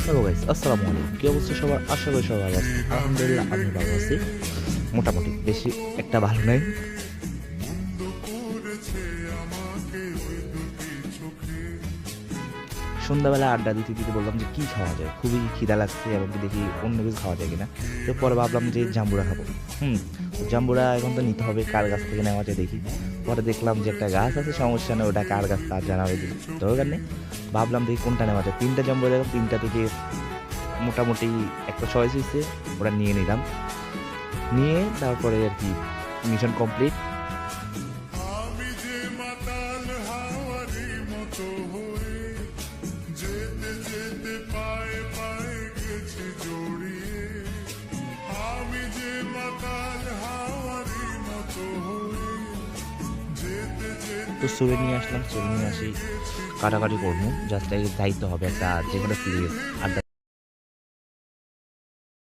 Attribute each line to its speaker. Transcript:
Speaker 1: Hello guys, আসসালামু আলাইকুম। কি অবস্থা সবার? আশা করি সবাই ভালো আছেন। আলহামদুলিল্লাহ আমি ভালো আছি, মোটামুটি, বেশি একটা ভালো নাই। সন্ধ্যাবেলা আড্ডা দিতে দিতে বললাম যে কী খাওয়া যায়, খুবই খিদা লাগছে এবং কি দেখি অন্য কিছু খাওয়া যায় কিনা। তো পরে ভাবলাম যে জাম্বুরা খাবো। জাম্বুরা এখন তো নিতে হবে, কার গাছ থেকে নেওয়া যায় দেখি। পরে দেখলাম যে একটা গাছ আছে, সমস্যা নেই, ওটা কার গাছ তার জানার দরকার নেই। ভাবলাম দেখি কোনটা নেওয়া যায়। তিনটা জাম্বুরা দেখলাম, তিনটা থেকে মোটামুটি একটা চয়েস হয়েছে, ওটা নিয়ে নিলাম। নিয়ে তারপরে আর কি মিশন কমপ্লিট।
Speaker 2: আমি যে মাতাল হাওয়ারি মতো হয়ে যেতে যেতে পায়ে পায়ে গেছি জড়িয়ে। আমি যে মাতাল হাওয়ারি মতো হয়ে যেতে
Speaker 1: তো
Speaker 2: যেতে
Speaker 1: চুলে নিয়ে আসলাম, চুলে নিয়ে আসি কাটাকাটি করবো, জাস্ট এই দায়িত্ব হবে একটা যে কোনো সিরিয়াস আড্ডা।